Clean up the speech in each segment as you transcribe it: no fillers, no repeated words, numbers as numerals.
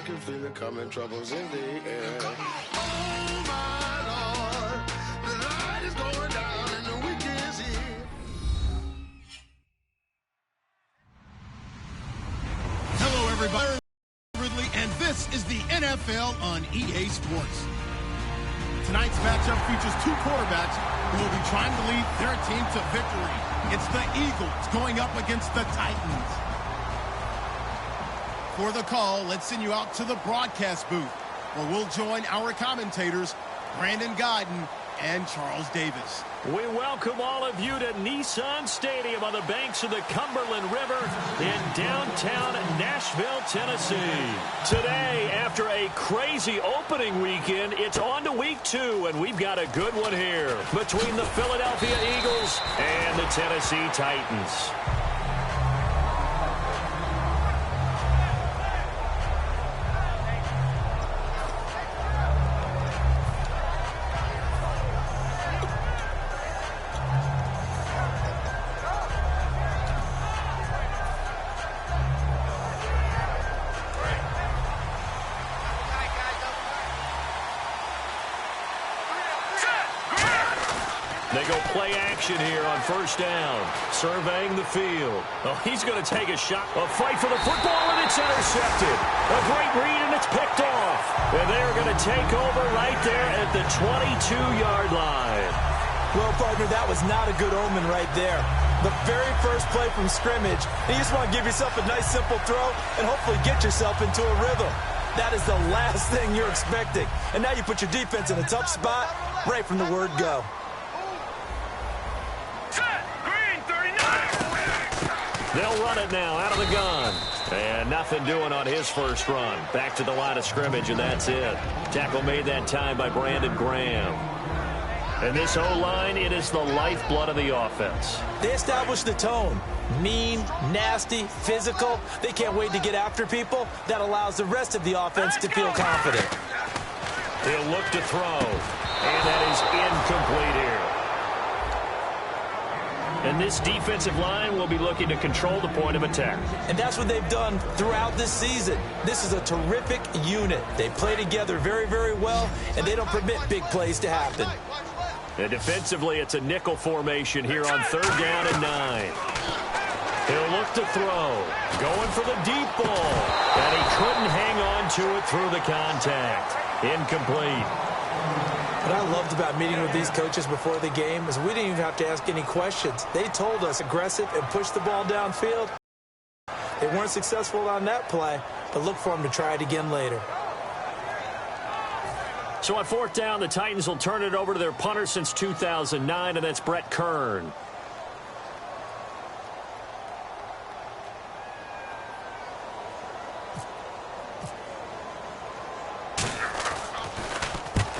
can feel it coming, troubles in the air. Oh my Lord, the light is going down and the week is here. Hello, everybody. Ridley, and this is the NFL on EA Sports. Tonight's matchup features two quarterbacks who will be trying to lead their team to victory. It's the Eagles going up against the Titans. For the call, let's send you out to the broadcast booth, where we'll join our commentators, Brandon Godden and Charles Davis. We welcome all of you to Nissan Stadium on the banks of the Cumberland River in downtown Nashville, Tennessee. Today, after a crazy opening weekend, it's on to week 2, and we've got a good one here between the Philadelphia Eagles and the Tennessee Titans. They go play action here on first down, surveying the field. Oh, he's going to take a shot. A fight for the football, and it's intercepted. A great read, and it's picked off. And they're going to take over right there at the 22-yard line. Well, partner, that was not a good omen right there. The very first play from scrimmage, you just want to give yourself a nice, simple throw and hopefully get yourself into a rhythm. That is the last thing you're expecting. And now you put your defense in a tough spot right from the word go. They'll run it now out of the gun. And nothing doing on his first run. Back to the line of scrimmage, and that's it. Tackle made that time by Brandon Graham. And this O-line, it is the lifeblood of the offense. They establish the tone. Mean, nasty, physical. They can't wait to get after people. That allows the rest of the offense to feel confident. He'll look to throw. And that is incomplete here. And this defensive line will be looking to control the point of attack. And that's what they've done throughout this season. This is a terrific unit. They play together very, very well, and they don't permit big plays to happen. And defensively, it's a nickel formation here on third down and 9. He'll look to throw. Going for the deep ball. And he couldn't hang on to it through the contact. Incomplete. What I loved about meeting with these coaches before the game is we didn't even have to ask any questions. They told us aggressive and push the ball downfield. They weren't successful on that play, but look for them to try it again later. So on fourth down, the Titans will turn it over to their punter since 2009, and that's Brett Kern.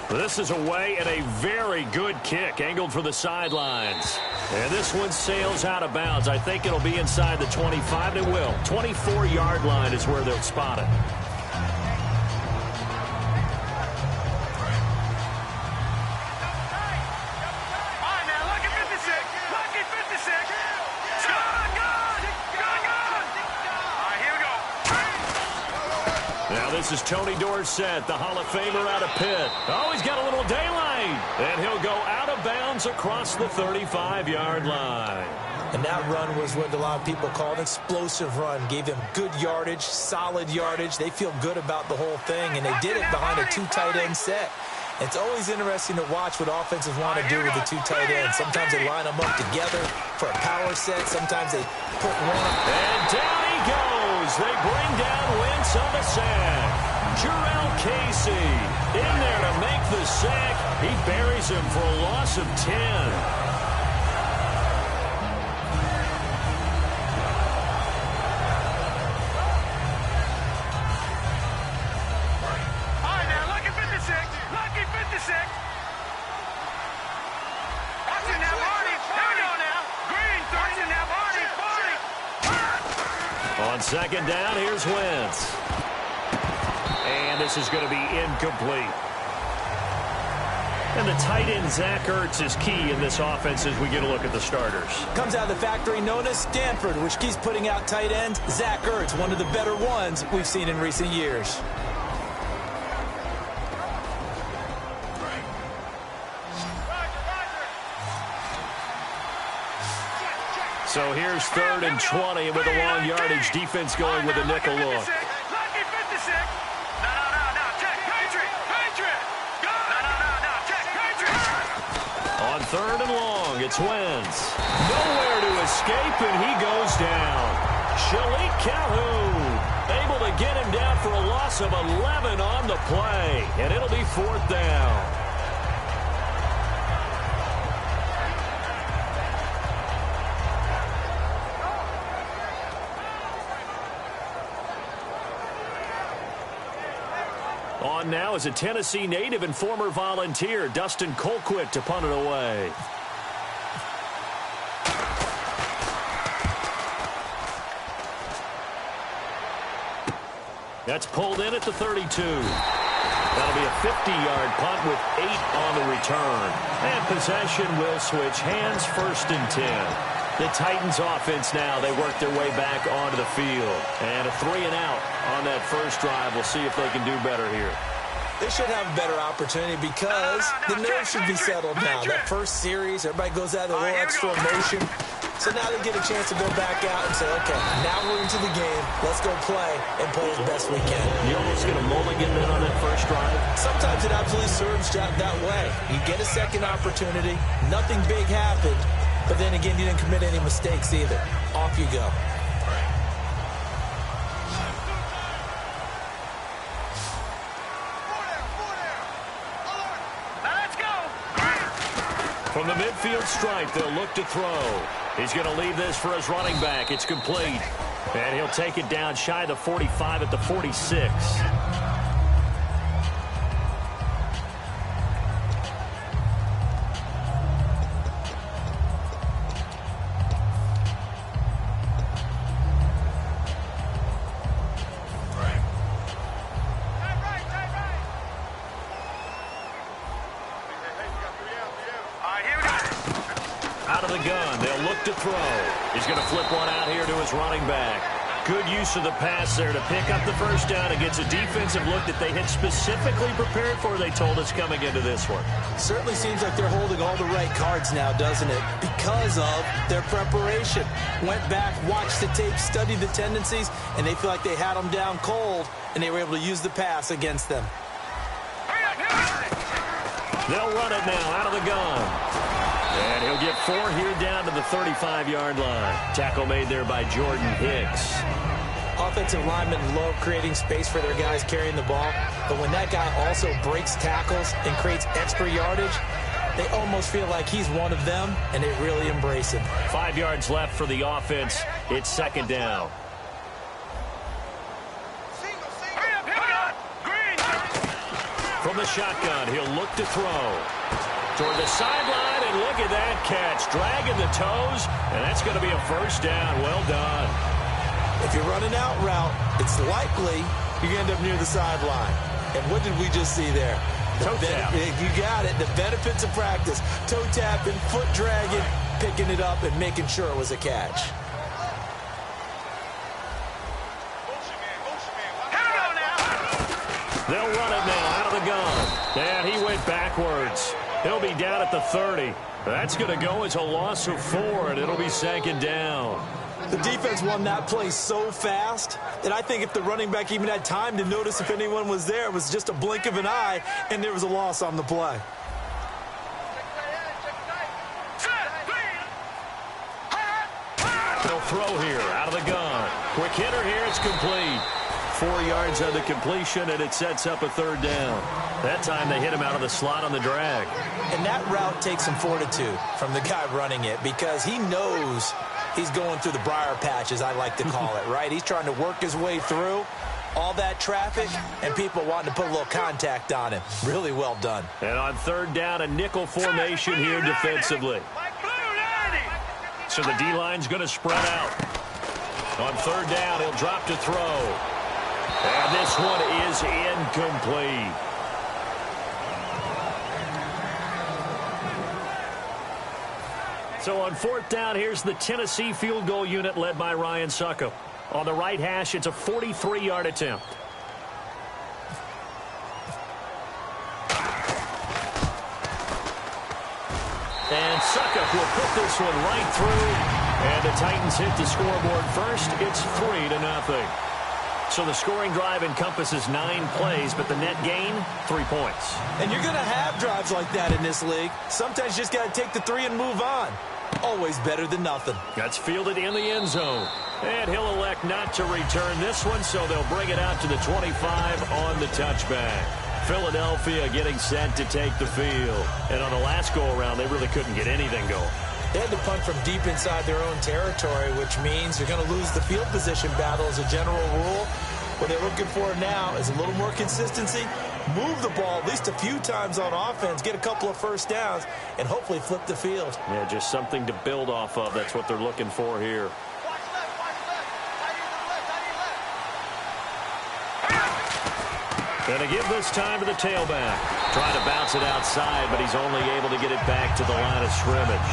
This is away, and a very good kick angled for the sidelines. And this one sails out of bounds. I think it'll be inside the 25. It will. 24-yard line is where they'll spot it. This is Tony Dorsett, the Hall of Famer out of Pitt. Oh, he's got a little daylight. And he'll go out of bounds across the 35-yard line. And that run was what a lot of people call an explosive run. Gave them good yardage, solid yardage. They feel good about the whole thing, and they did it behind a 2 tight end set. It's always interesting to watch what offenses want to do with the 2 tight ends. Sometimes they line them up together for a power set. Sometimes they put one. And down he goes. They bring down Wentz on the sack. Jarrell Casey in there to make the sack. He buries him for a loss of 10. On second down, here's Wentz. And this is going to be incomplete. And the tight end, Zach Ertz, is key in this offense as we get a look at the starters. Comes out of the factory known as Stanford, which keeps putting out tight ends. Zach Ertz, one of the better ones we've seen in recent years. So here's 3rd and 20 with a long yardage. Defense going with a nickel look. On 3rd and long, it's Wentz. Nowhere to escape, and he goes down. Shalik Calhoun able to get him down for a loss of 11 on the play, and it'll be 4th down. On now is a Tennessee native and former Volunteer, Dustin Colquitt, to punt it away. That's pulled in at the 32. That'll be a 50-yard punt with 8 on the return. And possession will switch hands, 1st and 10. The Titans offense now, they work their way back onto the field. And a 3-and-out on that first drive. We'll see if they can do better here. They should have a better opportunity because the nerves should be settled now. That first series, everybody goes out of a little extra emotion. So now they get a chance to go back out and say, okay, now we're into the game. Let's go play and play as best we can. You almost get a mulligan then on that first drive. Sometimes it absolutely serves that way. You get a second opportunity. Nothing big happened. But then again, you didn't commit any mistakes either. Off you go. From the midfield stripe, they'll look to throw. He's going to leave this for his running back. It's complete. And he'll take it down shy of the 45 at the 46. Out of the gun, they'll look to throw. He's going to flip one out here to his running back. Good use of the pass there to pick up the first down against a defensive look that they had specifically prepared for, they told us, coming into this one. Certainly seems like they're holding all the right cards now, doesn't it? Because of their preparation. Went back, watched the tape, studied the tendencies, and they feel like they had them down cold, and they were able to use the pass against them. They'll run it now out of the gun. And he'll get 4 here down to the 35-yard line. Tackle made there by Jordan Hicks. Offensive linemen love creating space for their guys carrying the ball. But when that guy also breaks tackles and creates extra yardage, they almost feel like he's one of them, and they really embrace him. 5 yards left for the offense. It's 2nd down. From the shotgun, he'll look to throw. Toward the sideline, and look at that catch. Dragging the toes, and that's going to be a first down. Well done. If you're running out route, it's likely you end up near the sideline. And what did we just see there? Toe tap. You got it. The benefits of practice. Toe tapping, foot dragging, picking it up, and making sure it was a catch. They'll run it now out of the gun. And he went backwards. He'll be down at the 30. That's going to go as a loss of 4, and it'll be 2nd down. The defense won that play so fast that I think if the running back even had time to notice if anyone was there, it was just a blink of an eye, and there was a loss on the play. They'll throw here out of the gun. Quick hitter here. It's complete. 4 yards on the completion, and it sets up a 3rd down. That time they hit him out of the slot on the drag. And that route takes some fortitude from the guy running it because he knows he's going through the briar patch, as I like to call it, right? He's trying to work his way through all that traffic and people wanting to put a little contact on him. Really well done. And on 3rd down, a nickel formation here defensively. So the D-line's going to spread out. On 3rd down, he'll drop to throw. And this one is incomplete. So on 4th down, here's the Tennessee field goal unit led by Ryan Suckup. On the right hash, it's a 43-yard attempt. And Suckup will put this one right through. And the Titans hit the scoreboard first. It's 3-0. So the scoring drive encompasses 9 plays, but the net gain, 3 points. And you're going to have drives like that in this league. Sometimes you just got to take the 3 and move on. Always better than nothing. That's fielded in the end zone. And he'll elect not to return this one, so they'll bring it out to the 25 on the touchback. Philadelphia getting set to take the field. And on the last go-around, they really couldn't get anything going. They had to punt from deep inside their own territory, which means you're going to lose the field position battle as a general rule. What they're looking for now is a little more consistency, move the ball at least a few times on offense, get a couple of first downs, and hopefully flip the field. Yeah, just something to build off of. That's what they're looking for here. Going to give this time to the tailback. Trying to bounce it outside, but he's only able to get it back to the line of scrimmage.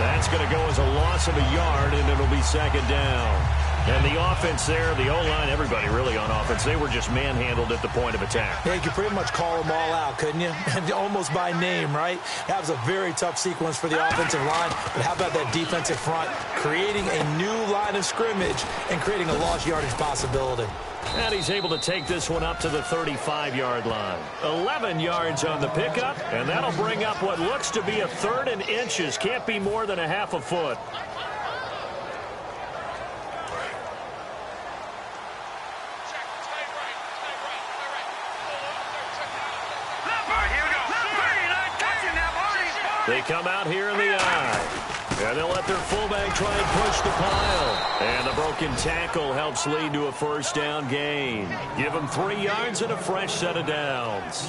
That's going to go as a loss of a yard, and it'll be second down. And the offense there, the O-line, everybody really on offense, they were just manhandled at the point of attack. Yeah, you could pretty much call them all out, couldn't you? Almost by name, right? That was a very tough sequence for the offensive line. But how about that defensive front creating a new line of scrimmage and creating a lost yardage possibility? And he's able to take this one up to the 35-yard line. 11 yards on the pickup, and that'll bring up what looks to be a 3rd and inches. Can't be more than a half a foot. They come out here in the eye. And they'll let their fullback try and push the pile. And the broken tackle helps lead to a first down gain. Give them 3 yards and a fresh set of downs.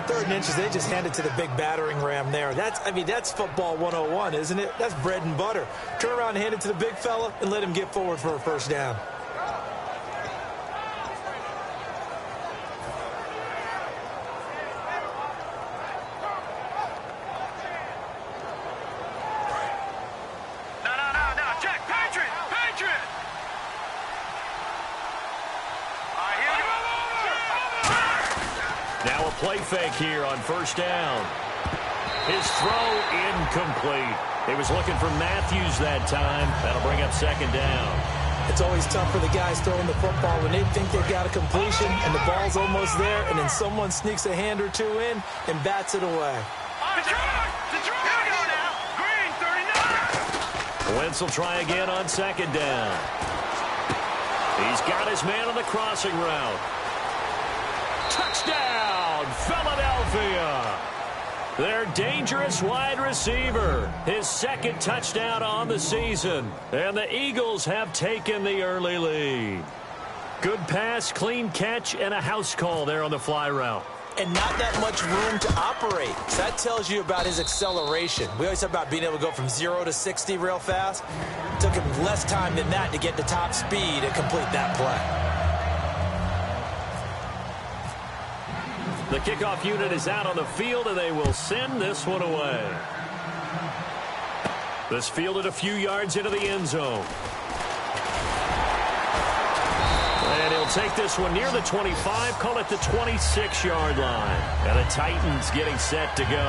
3rd and inches, they just hand it to the big battering ram there. That's football 101, isn't it? That's bread and butter. Turn around and hand it to the big fella and let him get forward for a first down. Play fake here on first down. His throw incomplete. He was looking for Matthews that time. That'll bring up second down. It's always tough for the guys throwing the football when they think they've got a completion and the ball's almost there, and then someone sneaks a hand or two in and bats it away. Wentz will try again on second down. He's got his man on the crossing route. Touchdown, Philadelphia. Their dangerous wide receiver. His 2nd touchdown on the season. And the Eagles have taken the early lead. Good pass, clean catch, and a house call there on the fly route. And not that much room to operate. So that tells you about his acceleration. We always talk about being able to go from 0 to 60 real fast. It took him less time than that to get to top speed and complete that play. The kickoff unit is out on the field, and they will send this one away. This fielded a few yards into the end zone. And he'll take this one near the 25, call it the 26-yard line. And the Titans getting set to go.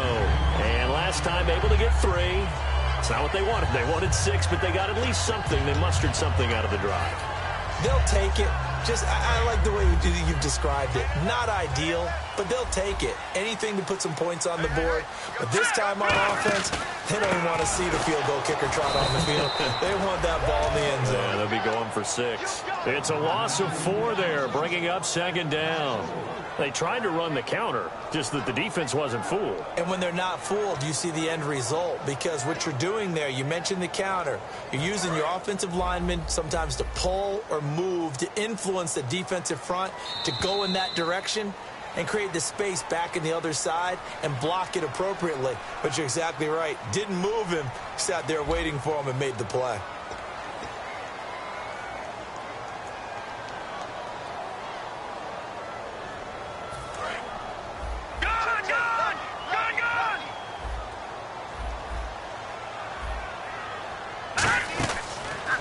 And last time able to get 3. It's not what they wanted. They wanted 6, but they got at least something. They mustered something out of the drive. They'll take it. I like the way you've described it. Not ideal, but they'll take it. Anything to put some points on the board. But this time on offense, they don't even want to see the field goal kicker trot on the field. They want that ball in the end zone. Yeah, they'll be going for 6. It's a loss of 4 there, bringing up second down. They tried to run the counter, just that the defense wasn't fooled. And when they're not fooled, you see the end result. Because what you're doing there, you mentioned the counter. You're using your offensive linemen sometimes to pull or move, to influence the defensive front, to go in that direction and create the space back in the other side and block it appropriately. But you're exactly right. Didn't move him. Sat there waiting for him and made the play.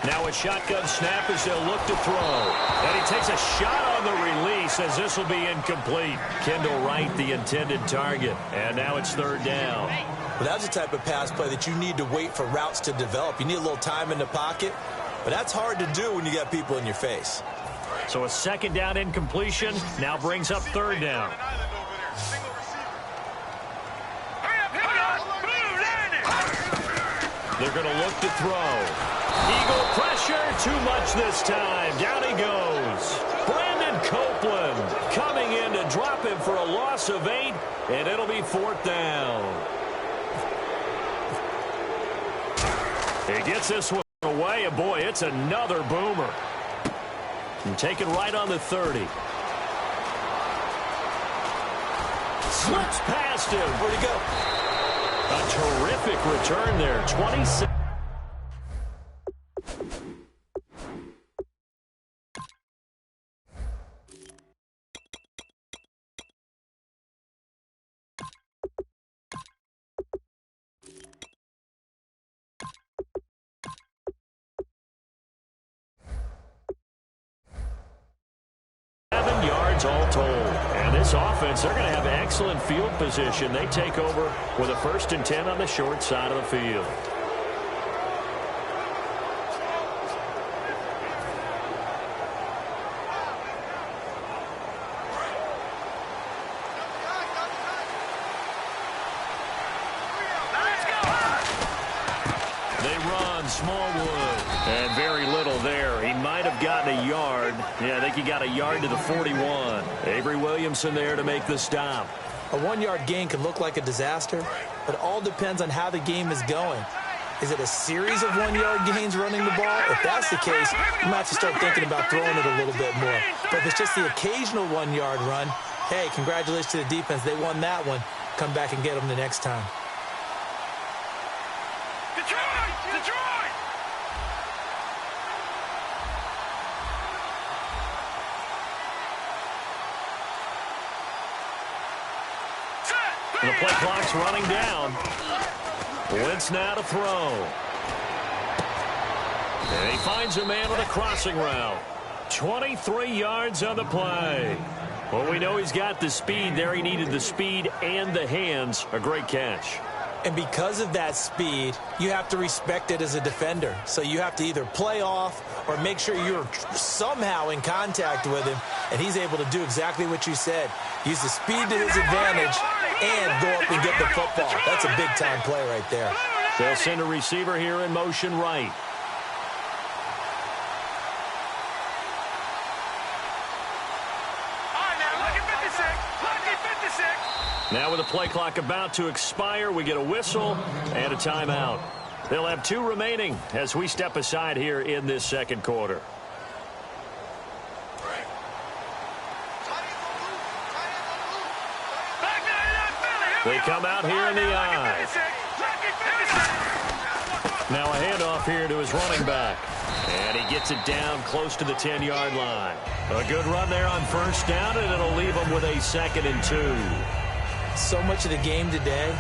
Now a shotgun snap as they'll look to throw. And he takes a shot on on the release, as this will be incomplete. Kendall Wright, the intended target. And now it's third down. Well, that's the type of pass play that you need to wait for routes to develop. You need a little time in the pocket, but that's hard to do when you got people in your face. So a second down incompletion now brings up third down. They're going to look to throw. Eagle pressure, too much this time. Down he goes. Brandon Copeland coming in to drop him for a loss of 8, and it'll be fourth down. He gets this one away, and boy, it's another boomer. And take it right on the 30. Slips past him. Where'd he go? A terrific return there. 26. Yards all told. And this offense, they're going to have excellent field position. They take over with a 1st and 10 on the short side of the field. They run Smallwood. And very little there. He might have gotten a yard. Yeah, I think he got a yard to the 41. Avery Williamson there to make the stop. A 1-yard gain can look like a disaster, but it all depends on how the game is going. Is it a series of 1-yard gains running the ball? If that's the case, you might have to start thinking about throwing it a little bit more. But if it's just the occasional 1-yard run, hey, congratulations to the defense. They won that one. Come back and get them the next time. And the play clock's running down. Wentz now to throw. And he finds a man on a crossing route. 23 yards on the play. Well, we know he's got the speed there. He needed the speed and the hands. A great catch. And because of that speed, you have to respect it as a defender. So you have to either play off or make sure you're somehow in contact with him. And he's able to do exactly what you said. Use the speed to his advantage and go up and get the football. That's a big-time play right there. They'll send a receiver here in motion right. Now with the play clock about to expire, we get a whistle and a timeout. They'll have 2 remaining as we step aside here in this second quarter. They come out here in the eye. Now a handoff here to his running back. And he gets it down close to the 10-yard line. A good run there on first down, and it'll leave him with a 2nd and 2. So much of the game today,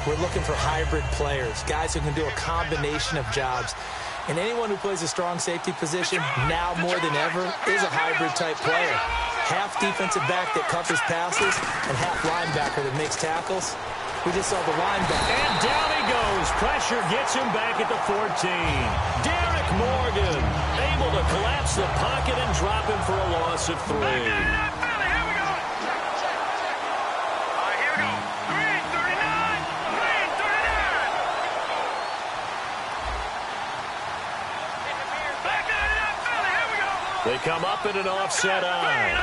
we're looking for hybrid players, guys who can do a combination of jobs. And anyone who plays a strong safety position, now more than ever, is a hybrid-type player. Half defensive back that covers passes and half linebacker that makes tackles. We just saw the linebacker. And down he goes. Pressure gets him back at the 14. Derek Morgan able to collapse the pocket and drop him for a loss of 3. They come up in an offset eye.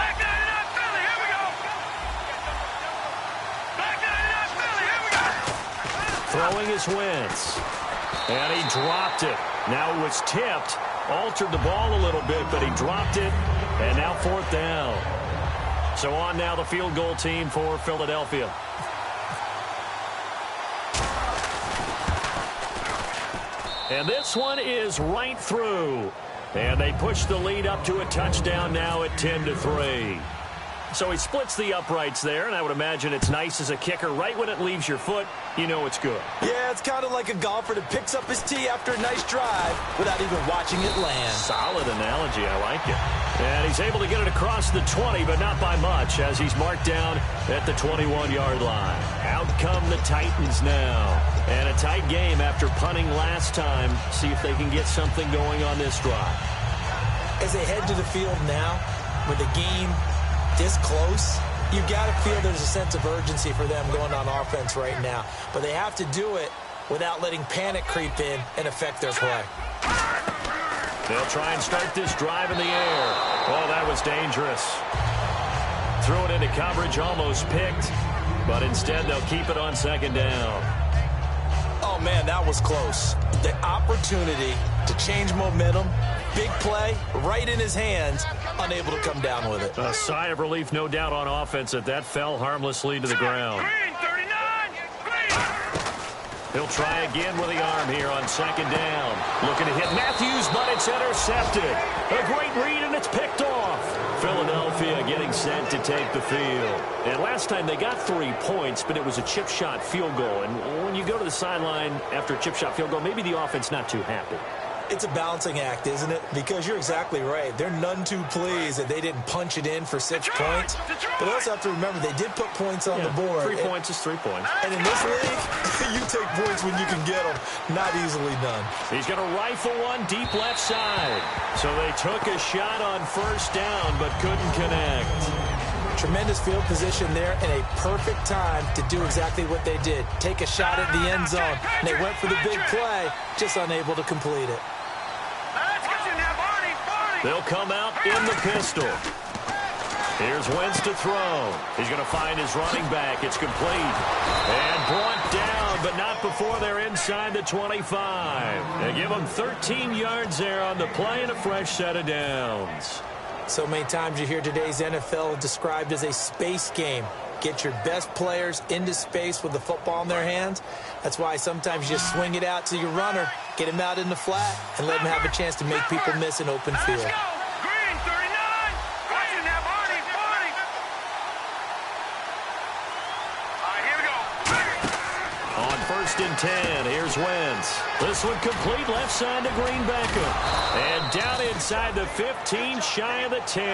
Throwing is Wentz. And he dropped it. Now it was tipped. Altered the ball a little bit, but he dropped it. And now 4th down. So on now the field goal team for Philadelphia. And this one is right through. And they push the lead up to a touchdown now at 10-3. So he splits the uprights there, and I would imagine it's nice as a kicker. Right when it leaves your foot, you know it's good. Yeah, it's kind of like a golfer that picks up his tee after a nice drive without even watching it land. Solid analogy. I like it. And he's able to get it across the 20, but not by much, as he's marked down at the 21-yard line. Out come the Titans now. And a tight game after punting last time. See if they can get something going on this drive. As they head to the field now, with the game this close, you got to feel there's a sense of urgency for them going on offense right now. But they have to do it without letting panic creep in and affect their play. They'll try and start this drive in the air. Oh, that was dangerous. Threw it into coverage, almost picked. But instead, they'll keep it on second down. Oh, man, that was close. The opportunity to change momentum, big play, right in his hands, unable to come down with it. A sigh of relief, no doubt, on offense that fell harmlessly to the ground. He'll try again with the arm here on second down. Looking to hit Matthews, but it's intercepted. A great read, and it's picked off. Philadelphia getting set to take the field. And last time they got 3 points, but it was a chip shot field goal. And when you go to the sideline after a chip shot field goal, maybe the offense not too happy. It's a balancing act, isn't it? Because you're exactly right. They're none too pleased that they didn't punch it in for 6 points. But they also have to remember they did put points on the board. 3 points is 3 points. And in this league, you take points when you can get them. Not easily done. He's going to rifle one deep left side. So they took a shot on first down but couldn't connect. Tremendous field position there and a perfect time to do exactly what they did. Take a shot at the end zone. And they went for the big play, just unable to complete it. They'll come out in the pistol. Here's Wentz to throw. He's going to find his running back. It's complete. And brought down, but not before they're inside the 25. They give them 13 yards there on the play and a fresh set of downs. So many times you hear today's NFL described as a space game. Get your best players into space with the football in their hands. That's why sometimes you just swing it out to your runner, get him out in the flat, and let him have a chance to make people miss an open field. On first and 10, here's Wentz. This one complete left side to Green Beckham. And down inside the 15, shy of the 10.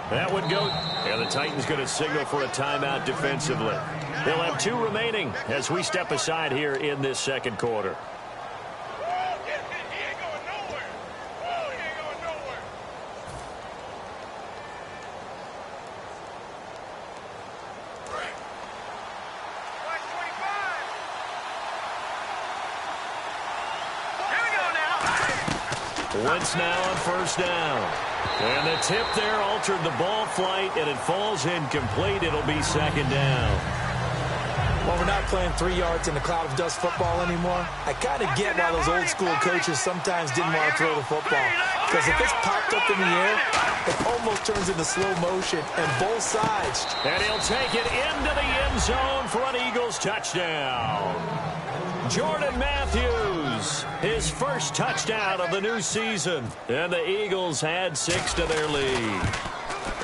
That would go. And the Titans going to signal for a timeout defensively. They'll have 2 remaining as we step aside here in this second quarter. Wentz now on first down. And the tip there altered the ball flight, and it falls incomplete. It'll be second down. Well, we're not playing 3 yards in a cloud of dust football anymore. I kind of get why those old school coaches sometimes didn't want to throw the football. Because if it's popped up in the air, it almost turns into slow motion, and both sides. And he'll take it into the end zone for an Eagles touchdown. Jordan Matthews, his first touchdown of the new season. And the Eagles add 6 to their lead.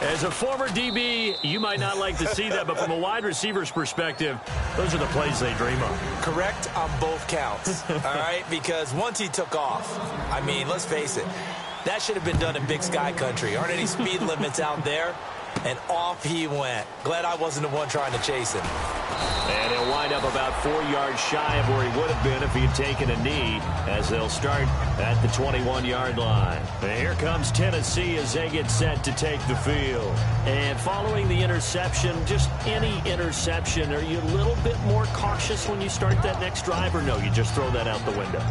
As a former DB, you might not like to see that, but from a wide receiver's perspective, those are the plays they dream of. Correct on both counts, all right? Because once he took off, I mean, let's face it, that should have been done in Big Sky Country. Aren't any speed limits out there? And off he went. Glad I wasn't the one trying to chase him. And he'll wind up about 4 yards shy of where he would have been if he had taken a knee, as they'll start at the 21-yard line. And here comes Tennessee as they get set to take the field. And following the interception, just any interception, are you a little bit more cautious when you start that next drive, or no, you just throw that out the window?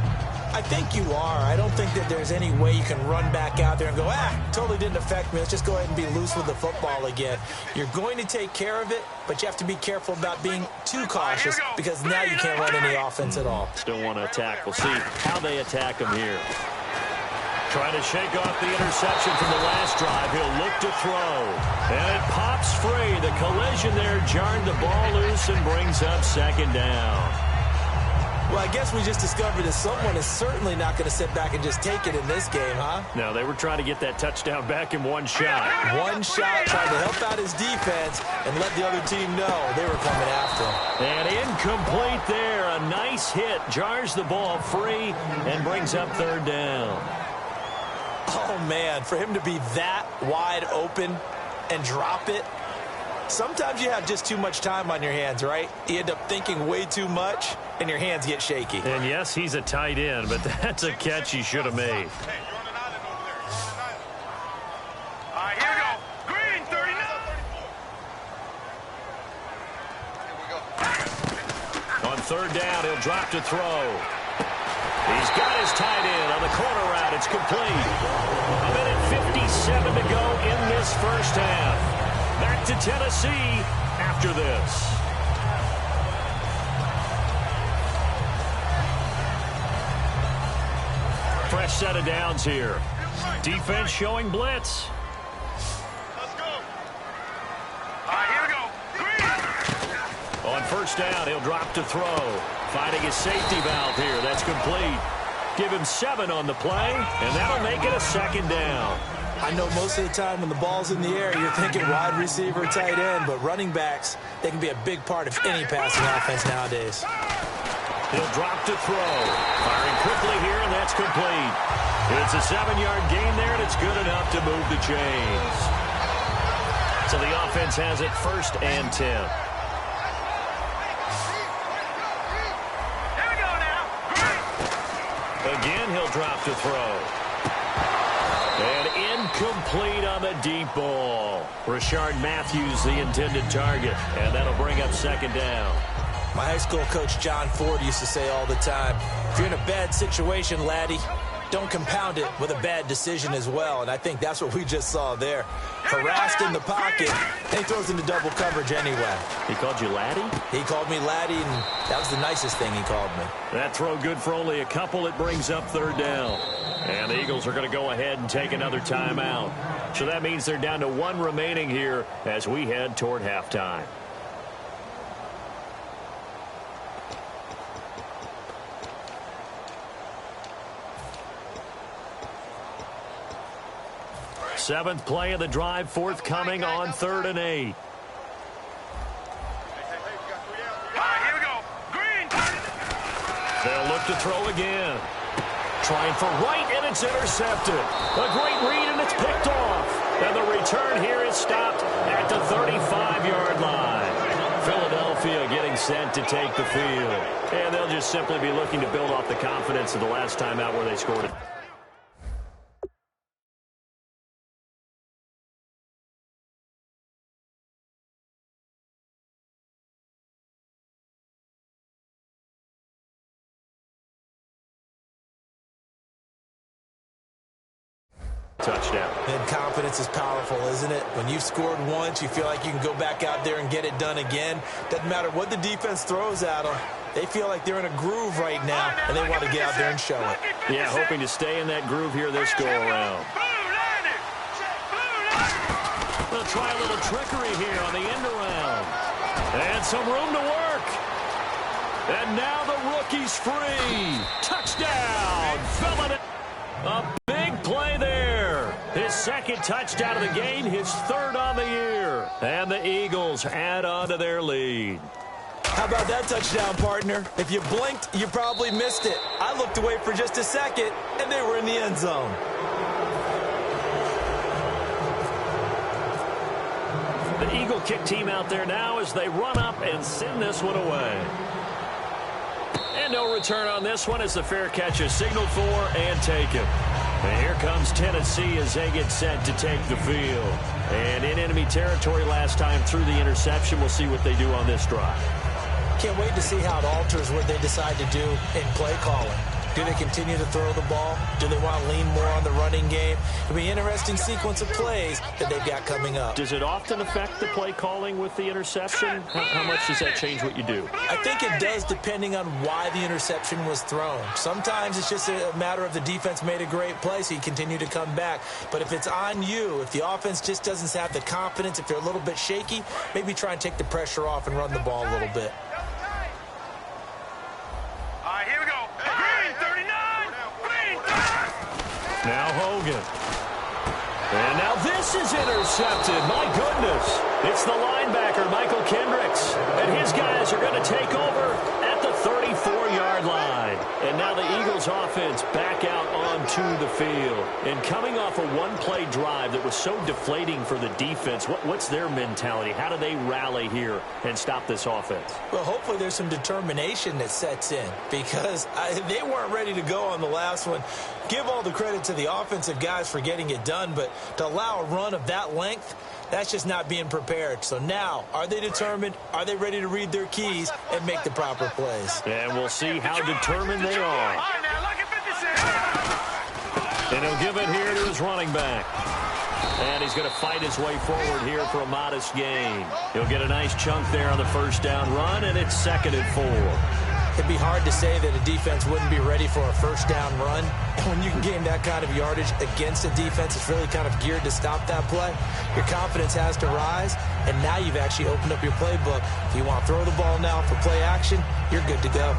I think you are. I don't think that there's any way you can run back out there and go, totally didn't affect me. Let's just go ahead and be loose with the football again. You're going to take care of it, but you have to be careful about being too cautious because now you can't run any offense at all. Still want to attack. We'll see how they attack him here. Trying to shake off the interception from the last drive. He'll look to throw. And it pops free. The collision there jarred the ball loose and brings up second down. Well, I guess we just discovered that someone is certainly not going to sit back and just take it in this game, huh? No, they were trying to get that touchdown back in one shot. One shot, trying to help out his defense and let the other team know they were coming after him. And incomplete there. A nice hit. Jars the ball free and brings up third down. Oh, man, for him to be that wide open and drop it. Sometimes you have just too much time on your hands, right? You end up thinking way too much, and your hands get shaky. And yes, he's a tight end, but that's a catch he should have made. Here we go. Green, 39. On third down, he'll drop to throw. He's got his tight end on the corner route. It's complete. A minute 57 to go in this first half. Back to Tennessee after this. Fresh set of downs here. Defense showing blitz. Let's go. Here we go. Green. On first down, he'll drop to throw. Finding his safety valve here. That's complete. Give him 7 on the play, and that'll make it a second down. I know most of the time when the ball's in the air, you're thinking wide receiver, tight end, but running backs, they can be a big part of any passing offense nowadays. He'll drop to throw. Firing quickly here, and that's complete. It's a 7-yard gain there, and it's good enough to move the chains. So the offense has it 1st and 10. Again, he'll drop to throw. And incomplete on the deep ball. Rashard Matthews, the intended target. And that'll bring up second down. My high school coach, John Ford, used to say all the time, if you're in a bad situation, laddie, don't compound it with a bad decision as well. And I think that's what we just saw there. Harassed in the pocket, and he throws into double coverage anyway. He called you laddie? He called me laddie, and that was the nicest thing he called me. That throw good for only a couple. It brings up third down. And the Eagles are going to go ahead and take another timeout. So that means they're down to 1 remaining here as we head toward halftime. Seventh play of the drive, forthcoming on 3rd and 8. Here we go. Green. They'll look to throw again. Trying for right, and it's intercepted. A great read, and it's picked off. And the return here is stopped at the 35-yard line. Philadelphia getting set to take the field. And they'll just simply be looking to build off the confidence of the last time out where they scored it. Touchdown. And confidence is powerful, isn't it? When you've scored once, you feel like you can go back out there and get it done again. Doesn't matter what the defense throws at them. They feel like they're in a groove right now, and they want to get out there and show it. Yeah, hoping to stay in that groove here this go-around. They'll try a little trickery here on the end around. And some room to work. And now the rookie's free. Touchdown. A big play there. His second touchdown of the game, his 3rd on the year. And the Eagles add on to their lead. How about that touchdown, partner? If you blinked, you probably missed it. I looked away for just a second, and they were in the end zone. The Eagle kick team out there now as they run up and send this one away. And no return on this one as the fair catch is signaled for and taken. And here comes Tennessee as they get set to take the field. And in enemy territory last time through the interception. We'll see what they do on this drive. Can't wait to see how it alters what they decide to do in play calling. Do they continue to throw the ball? Do they want to lean more on the running game? It'll be an interesting sequence of plays that they've got coming up. Does it often affect the play calling with the interception? How much does that change what you do? I think it does depending on why the interception was thrown. Sometimes it's just a matter of the defense made a great play, so you continue to come back. But if it's on you, if the offense just doesn't have the confidence, if they're a little bit shaky, maybe try and take the pressure off and run the ball a little bit. Here we go. Green, 39. Green. Now Hogan. And now this is intercepted. My goodness. It's the linebacker, Michael Kendricks. And his guys are going to take over at the 34-yard line. And now the Eagles offense back out onto the field. And coming off a one-play drive that was so deflating for the defense, what's their mentality? How do they rally here and stop this offense? Well, hopefully there's some determination that sets in because they weren't ready to go on the last one. Give all the credit to the offensive guys for getting it done, but to allow a run of that length, that's just not being prepared. So now, are they determined? Are they ready to read their keys and make the proper plays? And we'll see how determined they are. And he'll give it here to his running back. And he's going to fight his way forward here for a modest gain. He'll get a nice chunk there on the first down run, and it's 2nd and 4. It'd be hard to say that a defense wouldn't be ready for a first down run. And when you can gain that kind of yardage against a defense, it's really kind of geared to stop that play. Your confidence has to rise, and now you've actually opened up your playbook. If you want to throw the ball now for play action, you're good to go.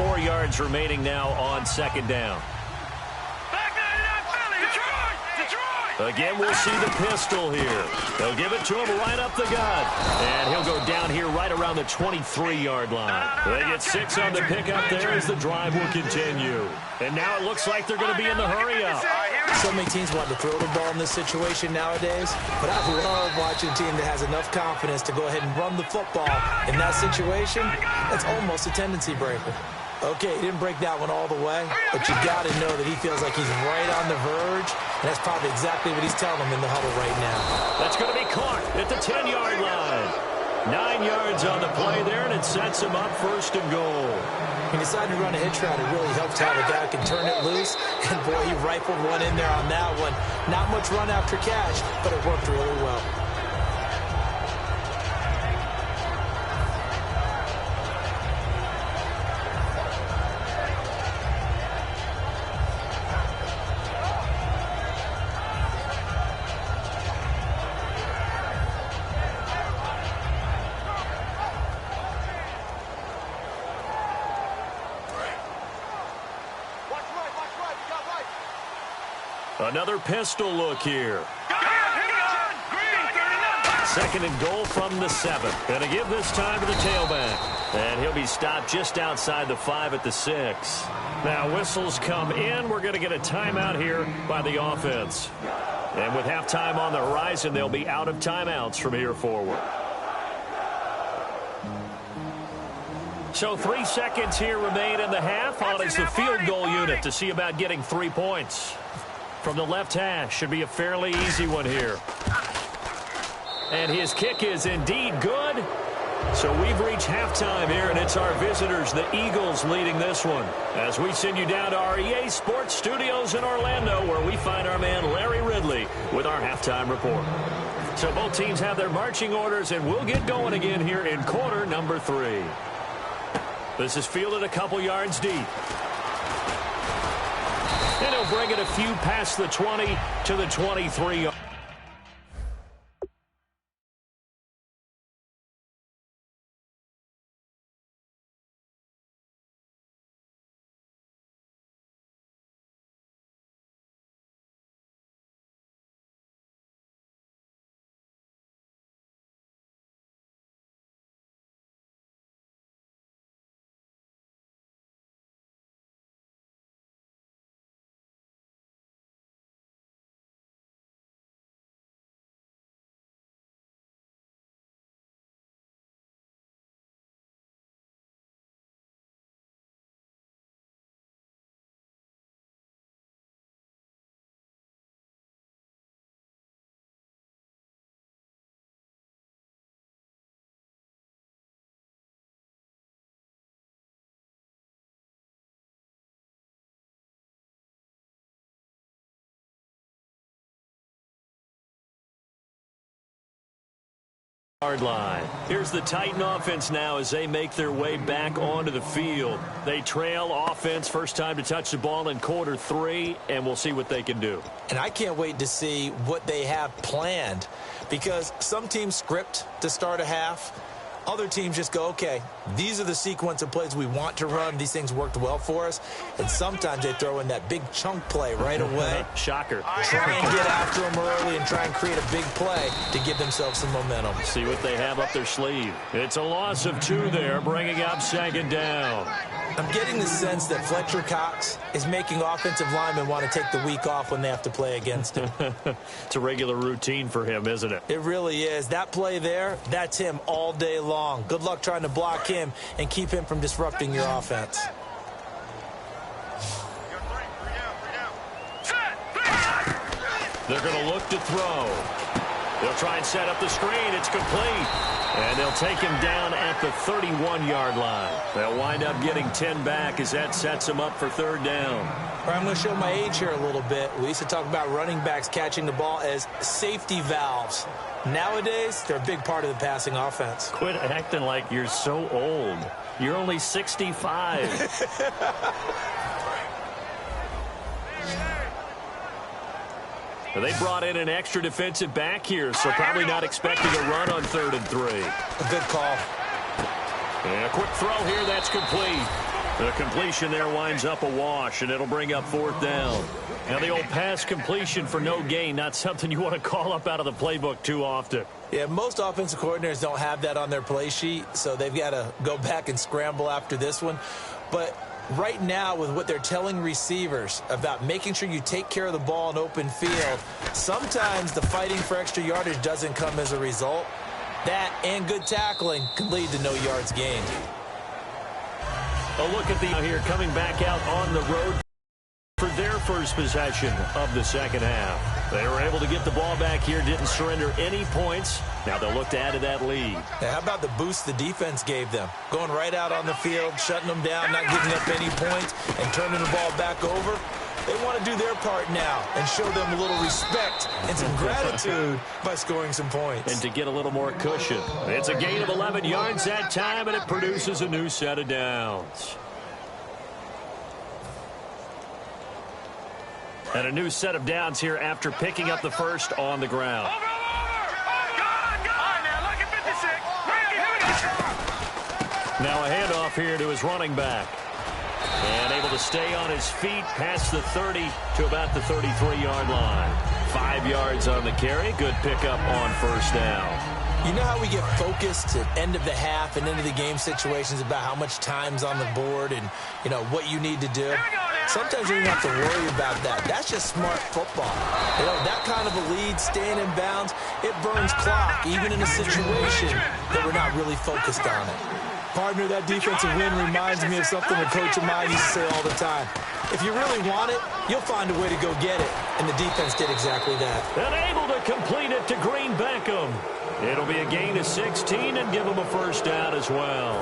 4 yards remaining now on 2nd down. Again, we'll see the pistol here. They'll give it to him right up the gut. And he'll go down here right around the 23-yard line. They get 6 on the pickup there as the drive will continue. And now it looks like they're going to be in the hurry-up. So many teams want to throw the ball in this situation nowadays, but I love watching a team that has enough confidence to go ahead and run the football. In that situation, that's almost a tendency breaker. Okay, he didn't break that one all the way, but you got to know that he feels like he's right on the verge, and that's probably exactly what he's telling them in the huddle right now. That's going to be caught at the 10-yard line. 9 yards on the play there, and it sets him up 1st and goal. He decided to run a hitch route. It really helps to have a guy who can turn it loose, and boy, he rifled one in there on that one. Not much run after catch, but it worked really well. Another pistol look here. 2nd and goal from the 7. Going to give this time to the tailback. And he'll be stopped just outside the 5 at the 6. Now whistles come in. We're going to get a timeout here by the offense. And with halftime on the horizon, they'll be out of timeouts from here forward. So 3 seconds here remain in the half. On is the field goal unit to see about getting 3 points. From the left hash, should be a fairly easy one here. And his kick is indeed good. So we've reached halftime here, and it's our visitors, the Eagles, leading this one. As we send you down to our EA Sports Studios in Orlando, where we find our man Larry Ridley with our halftime report. So both teams have their marching orders, and we'll get going again here in quarter number 3. This is fielded a couple yards deep. And he'll bring it a few past the 20 to the 23. Yard line. Here's the Titan offense now as they make their way back onto the field. They trail offense, first time to touch the ball in quarter 3, and we'll see what they can do. And I can't wait to see what they have planned, because some teams script to start a half. Other teams just go, okay, these are the sequence of plays we want to run. These things worked well for us. And sometimes they throw in that big chunk play right away. Shocker. Try and get after them early and try and create a big play to give themselves some momentum. See what they have up their sleeve. It's a loss of 2 there, bringing up second down. I'm getting the sense that Fletcher Cox is making offensive linemen want to take the week off when they have to play against him. It's a regular routine for him, isn't it? It really is. That play there, that's him all day long. Good luck trying to block him and keep him from disrupting your offense. They're going to look to throw. They'll try and set up the screen. It's complete. And they'll take him down at the 31-yard line. They'll wind up getting 10 back as that sets them up for third down. I'm going to show my age here a little bit. We used to talk about running backs catching the ball as safety valves. Nowadays, they're a big part of the passing offense. Quit acting like you're so old. You're only 65. They brought in an extra defensive back here, so probably not expecting a run on 3rd and 3. A good call. And a quick throw here, that's complete. The completion there winds up a wash, and it'll bring up 4th down. Now the old pass completion for no gain, not something you want to call up out of the playbook too often. Yeah, most offensive coordinators don't have that on their play sheet, so they've got to go back and scramble after this one. But right now, with what they're telling receivers about making sure you take care of the ball in open field, sometimes the fighting for extra yardage doesn't come as a result. That and good tackling can lead to no yards gained. A look at the here coming back out on the road for their first possession of the second half. They were able to get the ball back here, didn't surrender any points. Now they'll look to add to that lead. Now, how about the boost the defense gave them? Going right out on the field, shutting them down, not giving up any points, and turning the ball back over. They want to do their part now and show them a little respect and some gratitude by scoring some points. And to get a little more cushion. It's a gain of 11 yards that time, and it produces a new set of downs. And a new set of downs here after picking up the first on the ground. Now a handoff here to his running back. And able to stay on his feet past the 30 to about the 33-yard line. 5 yards on the carry. Good pickup on first down. You know how we get focused at end of the half and into the game situations about how much time's on the board and, you know, what you need to do? Sometimes you don't have to worry about that. That's just smart football. You know, that kind of a lead, staying in bounds, it burns clock, even in a situation that we're not really focused on it. Partner, that defensive win reminds me of something a coach of mine used to say all the time. If you really want it, you'll find a way to go get it. And the defense did exactly that. And able to complete it to Green Beckham. It'll be a gain of 16 and give him a first down as well.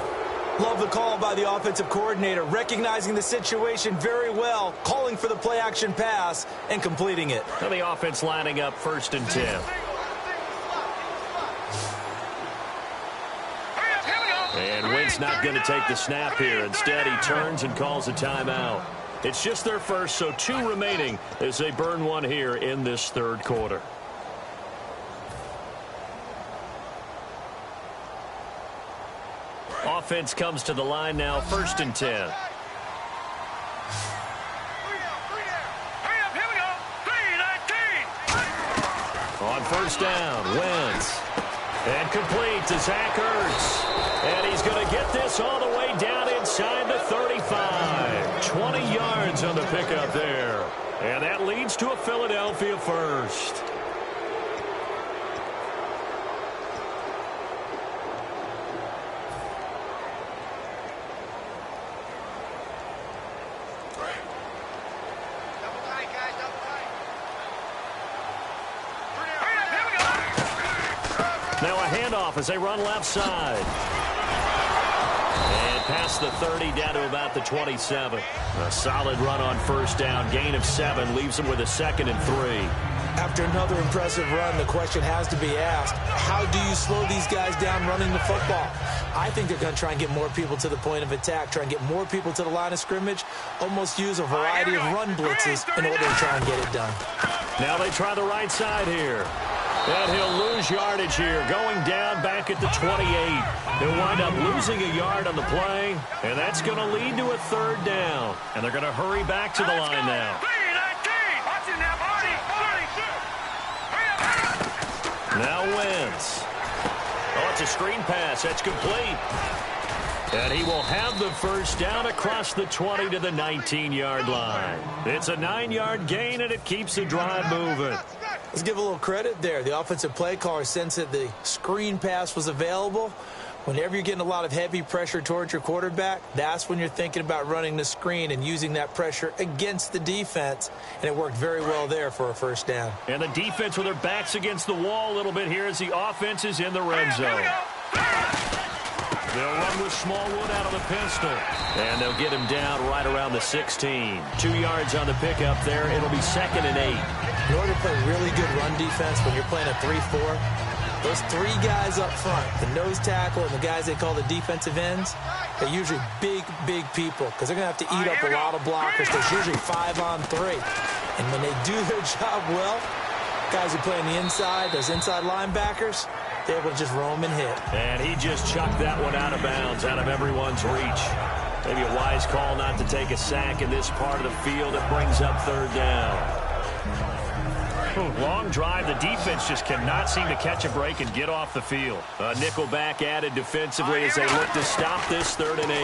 Love the call by the offensive coordinator, recognizing the situation very well, calling for the play-action pass, and completing it. And the offense lining up 1st and 10. And Wentz not going to take the snap here. Instead, he turns and calls a timeout. It's just their first, so 2 remaining as they burn one here in this 3rd quarter. Offense comes to the line now, 1st and 10. On first down, Wentz. And complete to Zach Ertz. And he's going to get this all the way down inside the 35. 20 yards on the pickup there. And that leads to a Philadelphia first. Now a handoff as they run left side. And past the 30 down to about the 27. A solid run on first down. Gain of 7 leaves them with a 2nd and 3. After another impressive run, the question has to be asked, how do you slow these guys down running the football? I think they're going to try and get more people to the point of attack, try and get more people to the line of scrimmage, almost use a variety of run blitzes in order to try and get it done. Now they try the right side here. And he'll lose yardage here, going down back at the 28. He'll wind up losing a yard on the play, and that's going to lead to a third down. And they're going to hurry back to the line now. Now Wentz. Oh, it's a screen pass. That's complete. And he will have the first down across the 20 to the 19-yard line. It's a 9-yard gain, and it keeps the drive moving. Let's give a little credit there. The offensive play caller sensed that the screen pass was available. Whenever you're getting a lot of heavy pressure towards your quarterback, that's when you're thinking about running the screen and using that pressure against the defense. And it worked very well there for a first down. And the defense with their backs against the wall a little bit here as the offense is in the red zone. They'll run with Smallwood out of the pistol. And they'll get him down right around the 16. 2 yards on the pickup there. It'll be 2nd and 8. In order to play really good run defense when you're playing a 3-4, those 3 guys up front, the nose tackle and the guys they call the defensive ends, they're usually big, big people because they're going to have to eat up a lot of blockers. There's usually 5 on 3. And when they do their job well, guys who play on the inside, those inside linebackers, they're able to just roam and hit. And he just chucked that one out of bounds, out of everyone's reach. Maybe a wise call not to take a sack in this part of the field. It brings up third down. Long drive. The defense just cannot seem to catch a break and get off the field. A nickel back added defensively as they look to stop this 3rd and 8.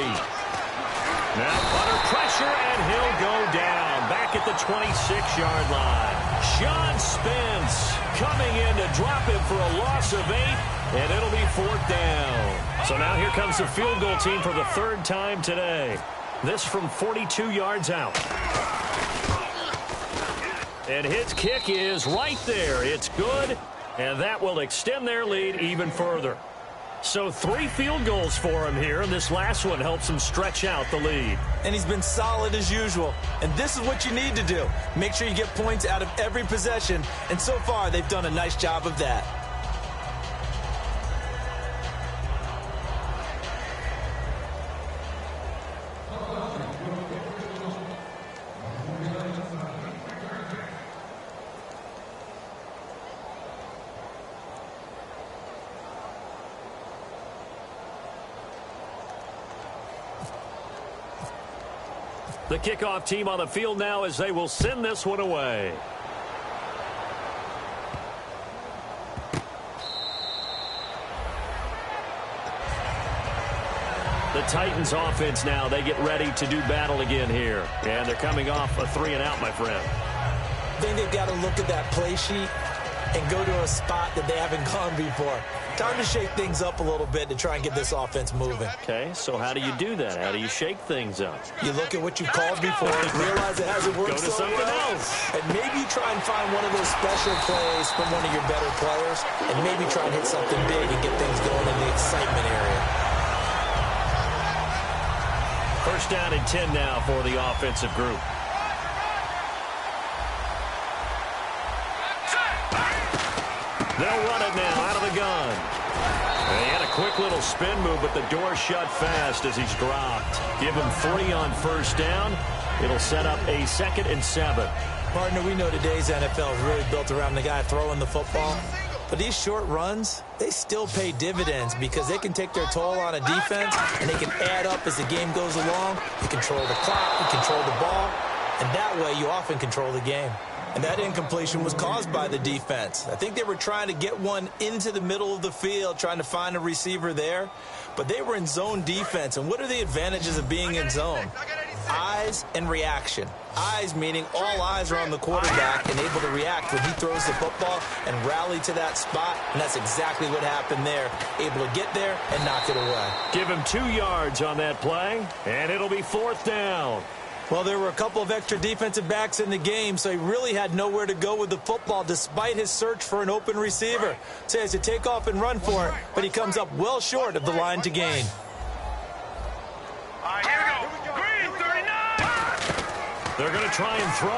Now under pressure, and he'll go down back at the 26-yard line. Sean Spence coming in to drop him for a loss of 8, and it'll be 4th down. So now here comes the field goal team for the 3rd time today. This from 42 yards out. And his kick is right there. It's good, and that will extend their lead even further. So 3 field goals for him here, and this last one helps him stretch out the lead. And he's been solid as usual. And this is what you need to do. Make sure you get points out of every possession, and so far they've done a nice job of that. The kickoff team on the field now as they will send this one away. The Titans offense now, they get ready to do battle again here. And they're coming off a 3-and-out, my friend. I think they've got to look at that play sheet and go to a spot that they haven't gone before. Time to shake things up a little bit to try and get this offense moving. Okay, so how do you do that? How do you shake things up? You look at what you've called before, realize it hasn't worked Go to so something well, else. and maybe try and find one of those special plays from one of your better players, and maybe try and hit something big and get things going in the excitement area. First down and 10 now for the offensive group. They'll run it now out of the gun. And he had a quick little spin move, but the door shut fast as he's dropped. Give him 3 on first down. It'll set up a 2nd and 7. Partner, we know today's NFL is really built around the guy throwing the football. But these short runs, they still pay dividends because they can take their toll on a defense, and they can add up as the game goes along. You control the clock, you control the ball, and that way you often control the game. And that incompletion was caused by the defense. I think they were trying to get one into the middle of the field, trying to find a receiver there. But they were in zone defense. And what are the advantages of being in zone? Eyes and reaction. Eyes meaning all eyes are on the quarterback and able to react when he throws the football and rally to that spot. And that's exactly what happened there. Able to get there and knock it away. Give him 2 yards on that play, and it'll be 4th down. Well, there were a couple of extra defensive backs in the game, so he really had nowhere to go with the football despite his search for an open receiver. So he has to take off and run for it, but he comes up well short of the line to gain. All right, here we go. Green, 39. They're going to try and throw.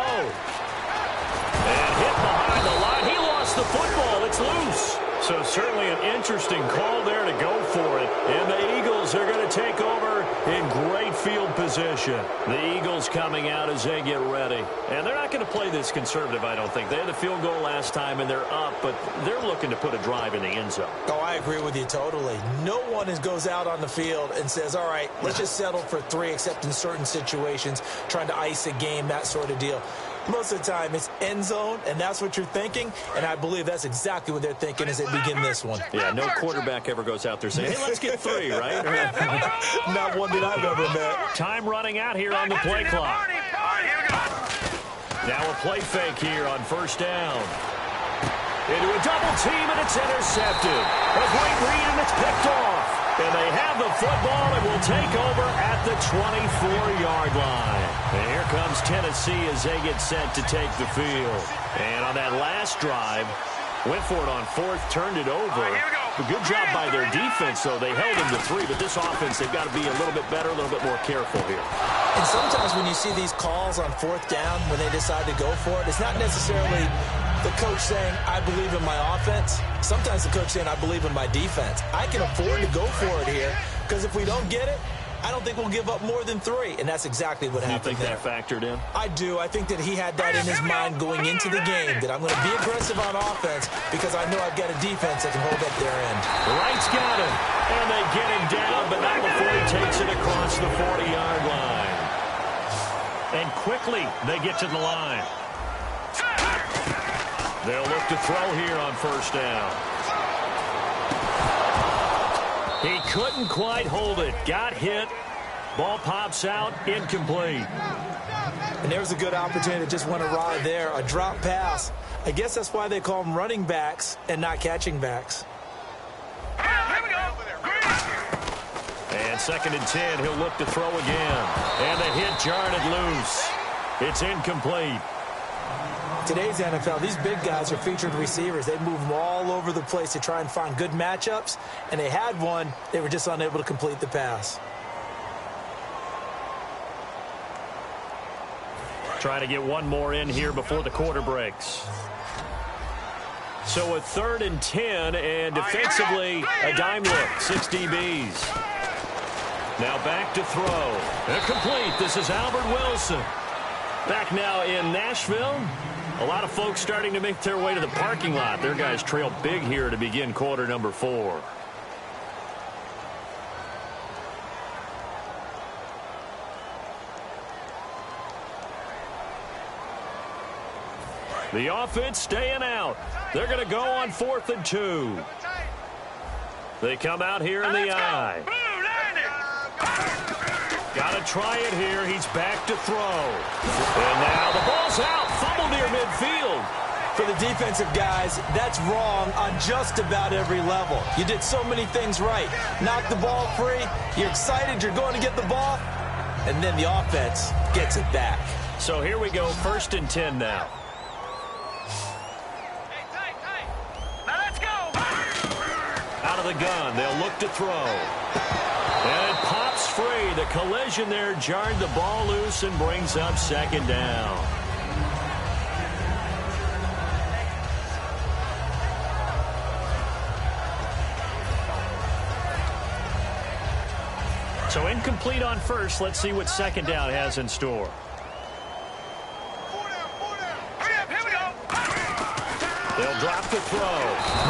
And hit behind the line. He lost the football. It's loose. So certainly an interesting call there to go for it. And the Eagles are going to take over in great field position. The Eagles coming out as they get ready. And they're not going to play this conservative, I don't think. They had the field goal last time, and they're up, but they're looking to put a drive in the end zone. Oh, I agree with you totally. No one goes out on the field and says, all right, let's just settle for 3, except in certain situations, trying to ice a game, that sort of deal. Most of the time, it's end zone, and that's what you're thinking, and I believe that's exactly what they're thinking as they begin this one. Yeah, no quarterback ever goes out there saying, hey, let's get 3, right? Not one that I've ever met. Time running out here on the play clock. Now a play fake here on first down. Into a double team, and it's intercepted. A great read, and it's picked off. And they have the football and will take over at the 24-yard line. And here comes Tennessee as they get set to take the field. And on that last drive, went for it on 4th, turned it over. A good job by their defense, though. They held them to 3, but this offense, they've got to be a little bit better, a little bit more careful here. And sometimes when you see these calls on 4th down, when they decide to go for it, it's not necessarily the coach saying, I believe in my offense. Sometimes the coach saying, I believe in my defense. I can afford to go for it here, because if we don't get it, I don't think we'll give up more than 3, and that's exactly what happened there. You think that factored in? I do. I think that he had that in his mind going into the game, that I'm going to be aggressive on offense because I know I've got a defense that can hold up their end. Wright's got him, and they get him down, but not before he takes it across the 40-yard line. And quickly, they get to the line. They'll look to throw here on first down. He couldn't quite hold it. Got hit. Ball pops out. Incomplete. And there's a good opportunity to just want to ride there. A drop pass. I guess that's why they call them running backs and not catching backs. And 2nd and 10. He'll look to throw again. And the hit jarred it loose. It's incomplete. Today's NFL, these big guys are featured receivers. They move them all over the place to try and find good matchups, and they had one. They were just unable to complete the pass. Trying to get one more in here before the quarter breaks. So a 3rd and 10, and defensively, a dime look, 6 DBs. Now back to throw. Complete. This is Albert Wilson. Back now in Nashville. A lot of folks starting to make their way to the parking lot. Their guys trail big here to begin quarter number 4. The offense staying out. They're going to go on 4th and 2. They come out here in the eye. Got to try it here. He's back to throw. And now the ball's out. Fumble near midfield. For the defensive guys, that's wrong on just about every level. You did so many things right. Knock the ball free. You're excited. You're going to get the ball. And then the offense gets it back. So here we go. 1st and 10 now. Now let's go. Out of the gun. They'll look to throw. And it pops free. The collision there jarred the ball loose and brings up 2nd down. So incomplete on 1st. Let's see what 2nd down has in store. Here we go. They'll drop the throw.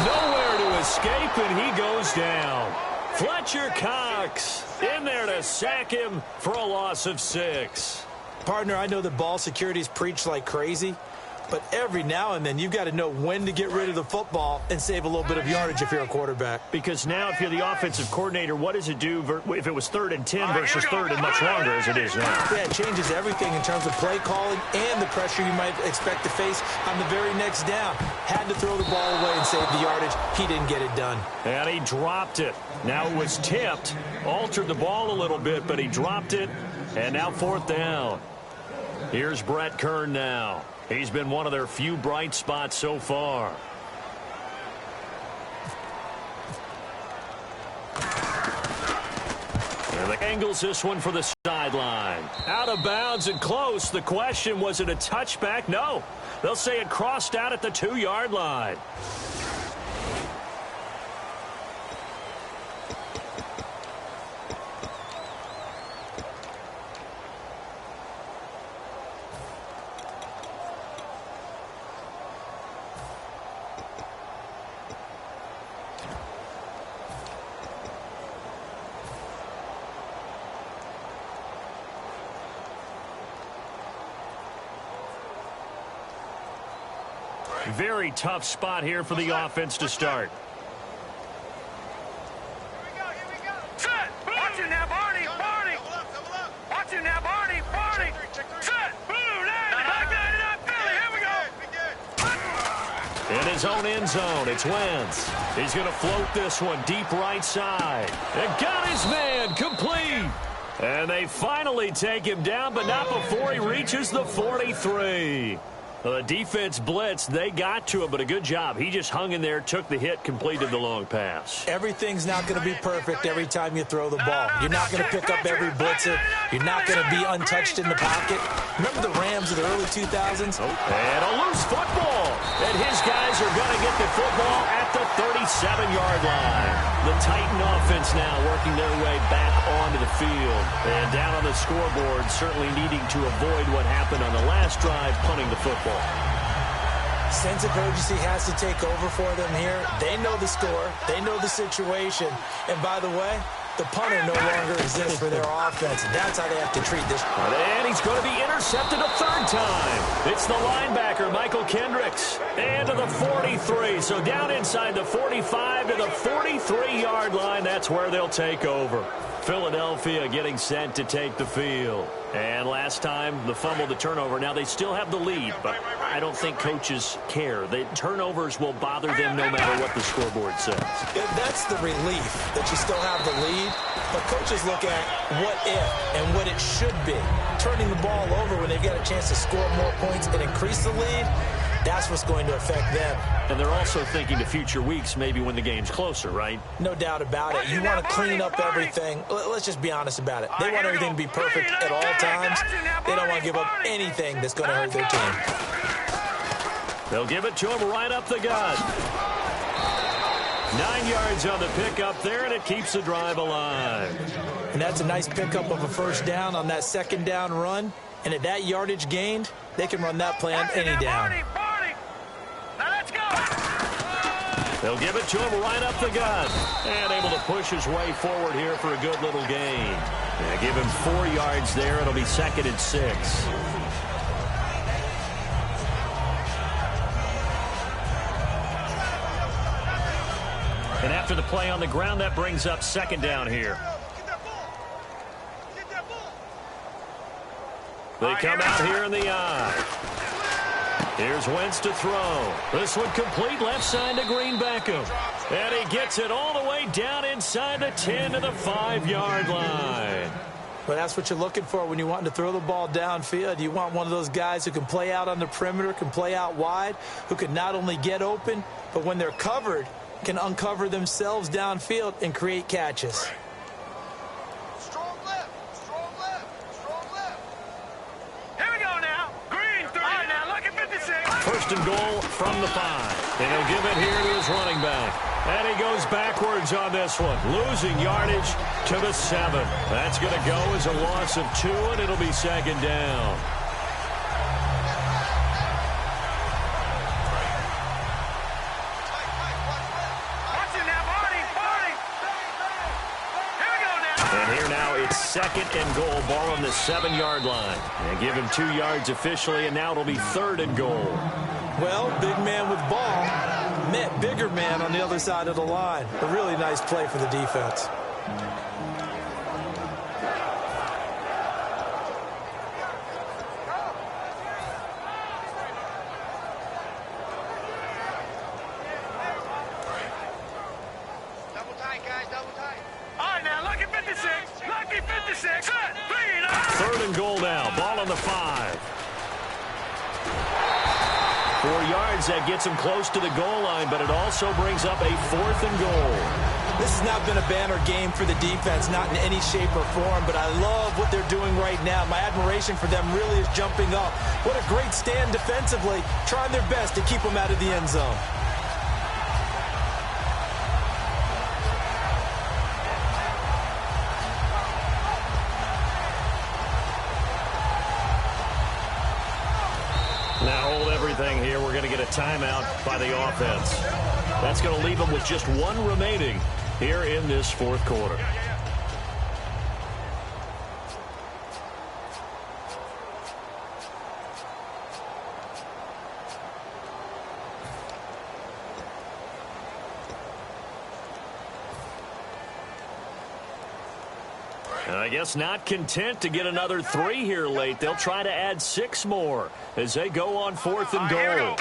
Nowhere to escape, and he goes down. Fletcher Cox in there to sack him for a loss of 6. Partner, I know that ball security is preached like crazy, but every now and then you've got to know when to get rid of the football and save a little bit of yardage if you're a quarterback. Because now if you're the offensive coordinator, what does it do if it was 3rd and 10 versus 3rd and much longer as it is now? Yeah, it changes everything in terms of play calling and the pressure you might expect to face on the very next down. Had to throw the ball away and save the yardage. He didn't get it done. And he dropped it. Now it was tipped, altered the ball a little bit, but he dropped it. And now 4th down. Here's Brett Kern now. He's been one of their few bright spots so far. And the angles this one for the sideline. Out of bounds and close. The question, was it a touchback? No. They'll say it crossed out at the 2-yard line. Very tough spot here for the offense to start. Set. Watch it now, Barney. Barney. Watch it now, Barney. Barney. Set. Boom. Back that up, Philly. Here we go. In his own end zone, it's Wentz. He's going to float this one deep right side. And got his man complete. And they finally take him down, but not before he reaches the 43. The defense blitzed. They got to him, but a good job. He just hung in there, took the hit, completed the long pass. Everything's not going to be perfect every time you throw the ball. You're not going to pick up every blitzer. You're not going to be untouched in the pocket. Remember the Rams of the early 2000s? And a loose football. And his guys are going to get the football at the 37-yard line. The Titan offense now working their way back onto the field. And down on the scoreboard, certainly needing to avoid what happened on the last drive, punting the football. Sense of urgency has to take over for them here. They know the score. They know the situation. And by the way, the punter no longer exists for their offense. And that's how they have to treat this. And he's going to be intercepted a third time. It's the linebacker, Michael Kendricks. And to the 43. So down inside the 45 to the 43-yard line. That's where they'll take over. Philadelphia getting set to take the field. And last time, the fumble, the turnover. Now, they still have the lead, but I don't think coaches care. The turnovers will bother them no matter what the scoreboard says. Yeah, that's the relief that you still have the lead. But coaches look at what if and what it should be. Turning the ball over when they've got a chance to score more points and increase the lead, that's what's going to affect them. And they're also thinking to future weeks, maybe when the game's closer, right? No doubt about it. You want to clean up everything. Let's just be honest about it. They want everything to be perfect at all times. They don't want to give up anything that's going to hurt their team. They'll give it to him right up the gut. 9 yards on the pickup there, and it keeps the drive alive. And that's a nice pickup of a first down on that second down run. And at that yardage gained, they can run that play on any down. They'll give it to him right up the gut. And able to push his way forward here for a good little gain. Yeah, give him 4 yards there. It'll be 2nd and 6. And after the play on the ground, that brings up 2nd down here. They come out here in the eye. Here's Wentz to throw. This one complete left side to Green Beckham. And he gets it all the way down inside the 10 to the 5-yard line. Well, that's what you're looking for when you want to throw the ball downfield. You want one of those guys who can play out on the perimeter, can play out wide, who can not only get open, but when they're covered, can uncover themselves downfield and create catches. First and goal from the 5. And he'll give it here to his running back. And he goes backwards on this one. Losing yardage to the 7. That's going to go as a loss of 2, and it'll be 2nd down. And here now it's 2nd and goal. Ball on the 7-yard line. And give him 2 yards officially, and now it'll be 3rd and goal. Well, big man with ball met bigger man on the other side of the line. A really nice play for the defense. Double tight, guys, double tight. All right, now, lucky 56. Lucky 56. 3rd and goal now. Ball on the 5. 4 yards, that gets him close to the goal line, but it also brings up a 4th and goal. This has not been a banner game for the defense, not in any shape or form, but I love what they're doing right now. My admiration for them really is jumping up. What a great stand defensively, trying their best to keep them out of the end zone. Now hold everything here. We're going to get a timeout by the offense. That's going to leave them with just 1 remaining here in this 4th quarter. I guess not content to get another 3 here late. They'll try to add 6 more as they go on 4th and goal.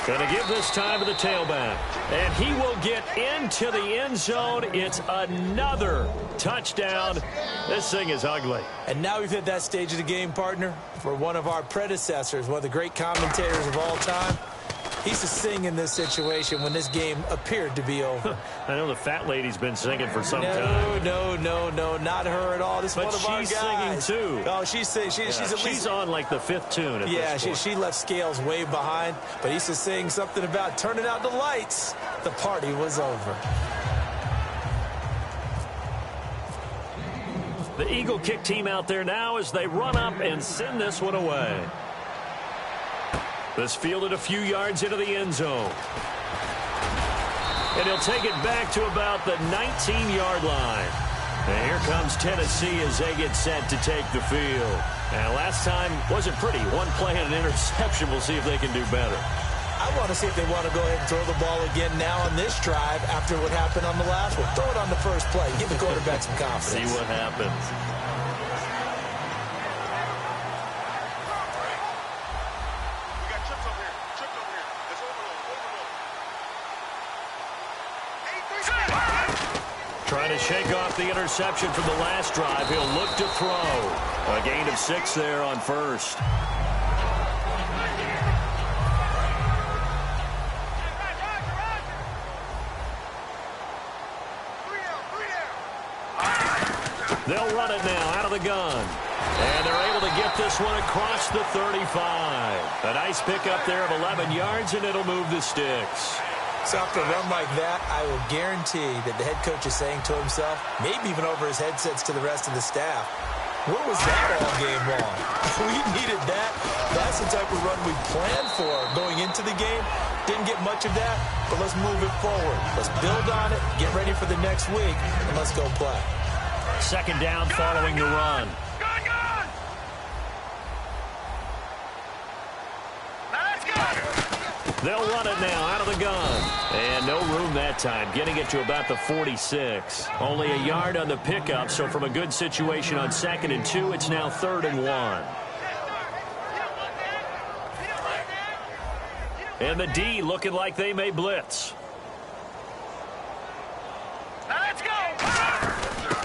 Going to give this time to the tailback. And he will get into the end zone. It's another touchdown. This thing is ugly. And now we've hit that stage of the game, partner, for one of our predecessors, one of the great commentators of all time. He used to sing in this situation when this game appeared to be over. I know the fat lady's been singing for some time. No, not her at all. This is one of our guys. But she's singing, too. Oh, she's at least... She's on, like, the 5th tune at this point. She left Scales way behind, but he used to sing something about turning out the lights. The party was over. The Eagle kick team out there now as they run up and send this one away. This fielded a few yards into the end zone. And he'll take it back to about the 19-yard line. And here comes Tennessee as they get set to take the field. And last time wasn't pretty. One play and an interception. We'll see if they can do better. I want to see if they want to go ahead and throw the ball again now on this drive after what happened on the last one. Throw it on the first play. Give the quarterback some confidence. See what happens. Trying to shake off the interception from the last drive. He'll look to throw. A gain of 6 there on first. They'll run it now out of the gun. And they're able to get this one across the 35. A nice pickup there of 11 yards, and it'll move the sticks. So after a run like that, I will guarantee that the head coach is saying to himself, maybe even over his headsets to the rest of the staff, where was that all game long? We needed that. That's the type of run we planned for going into the game. Didn't get much of that, but let's move it forward. Let's build on it, get ready for the next week, and let's go play. 2nd down following the run. They'll run it now out of the gun. And no room that time, getting it to about the 46. Only a yard on the pickup, so from a good situation on 2nd and 2, it's now 3rd and 1. And the D looking like they may blitz. Let's go!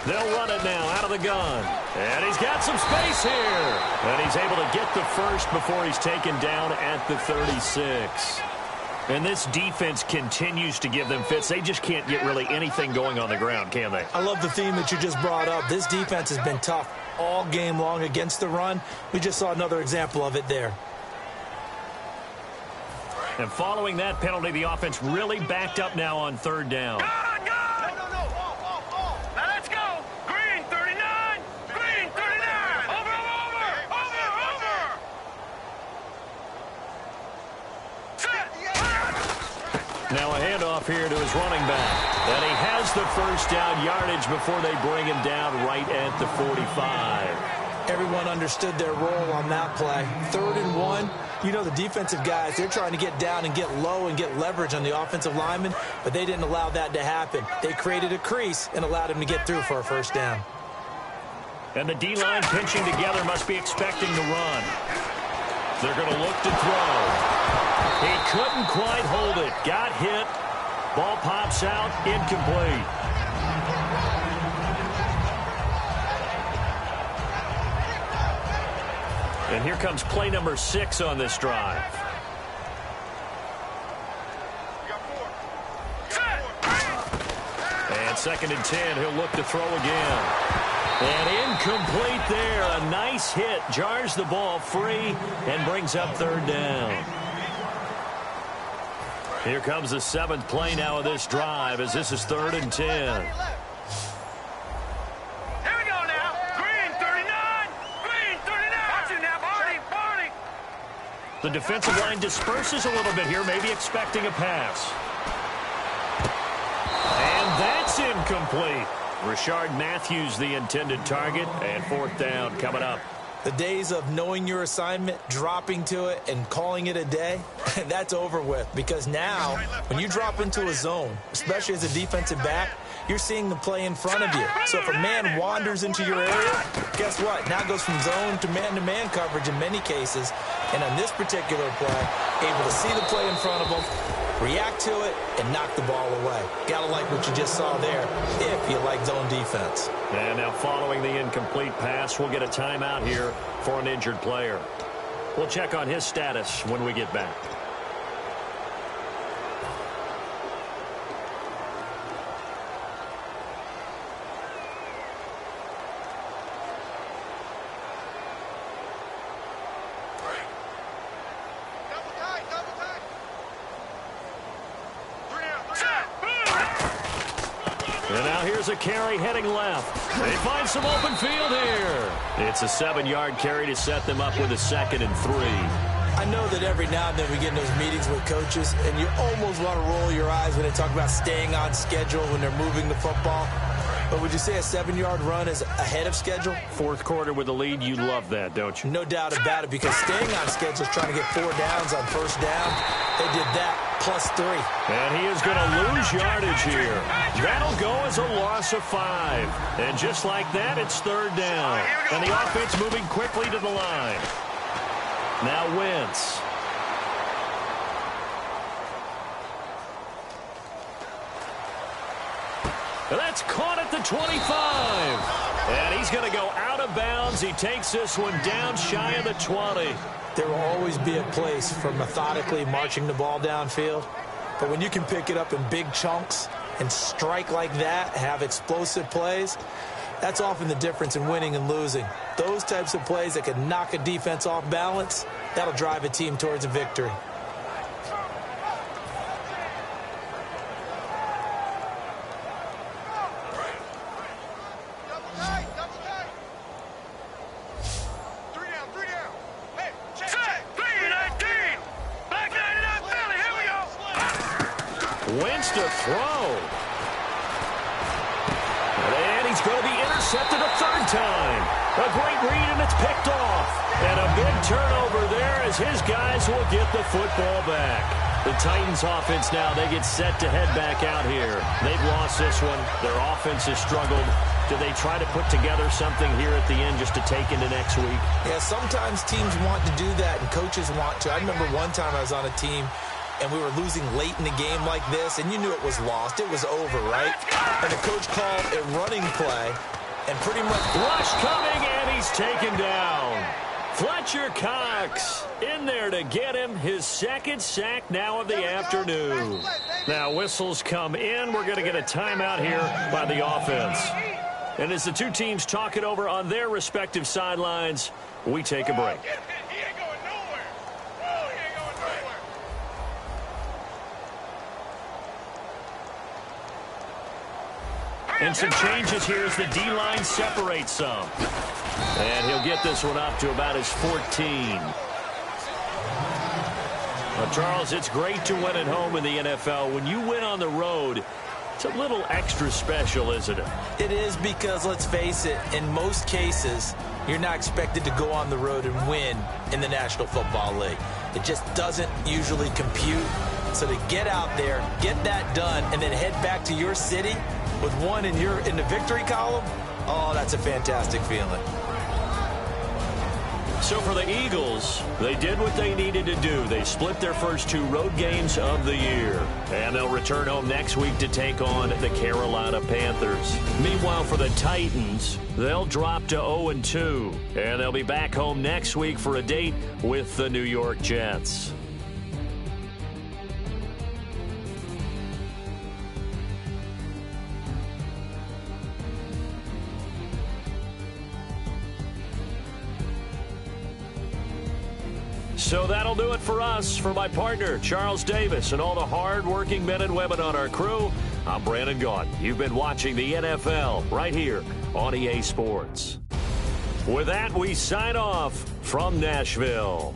They'll run it now out of the gun. And he's got some space here. And he's able to get the first before he's taken down at the 36. And this defense continues to give them fits. They just can't get really anything going on the ground, can they? I love the theme that you just brought up. This defense has been tough all game long against the run. We just saw another example of it there. And following that penalty, the offense really backed up now on 3rd down. Let's go! Green 39! Green 39! Over! Now a handoff here to his running back. And he has the first down yardage before they bring him down right at the 45. Everyone understood their role on that play. 3rd and 1. You know, the defensive guys, they're trying to get down and get low and get leverage on the offensive lineman, but they didn't allow that to happen. They created a crease and allowed him to get through for a first down. And the D-line pinching together must be expecting the run. They're going to look to throw. He couldn't quite hold it. Got hit. Ball pops out. Incomplete. And here comes play number 6 on this drive. And 2nd and 10. He'll look to throw again. And incomplete there. A nice hit. Jars the ball free and brings up 3rd down. Here comes the 7th play now of this drive as this is 3rd and 10. The defensive line disperses a little bit here, maybe expecting a pass. And that's incomplete. Rashard Matthews, the intended target, and 4th down coming up. The days of knowing your assignment, dropping to it, and calling it a day, that's over with. Because now, when you drop into a zone, especially as a defensive back, you're seeing the play in front of you. So if a man wanders into your area, guess what? Now it goes from zone to man coverage in many cases. And on this particular play, able to see the play in front of him, react to it, and knock the ball away. Gotta like what you just saw there if you like zone defense. And now following the incomplete pass, we'll get a timeout here for an injured player. We'll check on his status when we get back. And now here's a carry heading left. They find some open field here. It's a 7-yard carry to set them up with a 2nd and 3. I know that every now and then we get in those meetings with coaches, and you almost want to roll your eyes when they talk about staying on schedule when they're moving the football. But would you say a 7-yard run is ahead of schedule? Fourth quarter with the lead, you love that, don't you? No doubt about it, because staying on schedule is trying to get 4 downs on first down. They did that +3. And he is going to lose yardage here. That'll go as a loss of 5. And just like that, it's 3rd down. And the offense moving quickly to the line. Now Wentz. And that's caught at the 25. And he's going to go out of bounds. He takes this one down shy of the 20. There will always be a place for methodically marching the ball downfield. But when you can pick it up in big chunks and strike like that, have explosive plays, that's often the difference in winning and losing. Those types of plays that can knock a defense off balance, that'll drive a team towards a victory. Wentz to throw. And he's going to be intercepted a 3rd time. A great read, and it's picked off. And a big turnover there as his guys will get the football back. The Titans offense now, they get set to head back out here. They've lost this one. Their offense has struggled. Do they try to put together something here at the end just to take into next week? Yeah, sometimes teams want to do that, and coaches want to. I remember one time I was on a team, and we were losing late in the game like this, and you knew it was lost. It was over, right? And the coach called a running play, and pretty much... Rush coming, and he's taken down. Fletcher Cox in there to get him his 2nd sack now of the afternoon. Now whistles come in. We're going to get a timeout here by the offense. And as the two teams talk it over on their respective sidelines, we take a break. And some changes here as the D-line separates some. And he'll get this one up to about his 14. Well, Charles, it's great to win at home in the NFL. When you win on the road, it's a little extra special, isn't it? It is, because, let's face it, in most cases, you're not expected to go on the road and win in the National Football League. It just doesn't usually compute. So to get out there, get that done, and then head back to your city with one in the victory column, oh, that's a fantastic feeling. So for the Eagles, they did what they needed to do. They split their first 2 road games of the year. And they'll return home next week to take on the Carolina Panthers. Meanwhile, for the Titans, they'll drop to 0-2. And they'll be back home next week for a date with the New York Jets. So that'll do it for us. For my partner, Charles Davis, and all the hard-working men and women on our crew, I'm Brandon Gault. You've been watching the NFL right here on EA Sports. With that, we sign off from Nashville.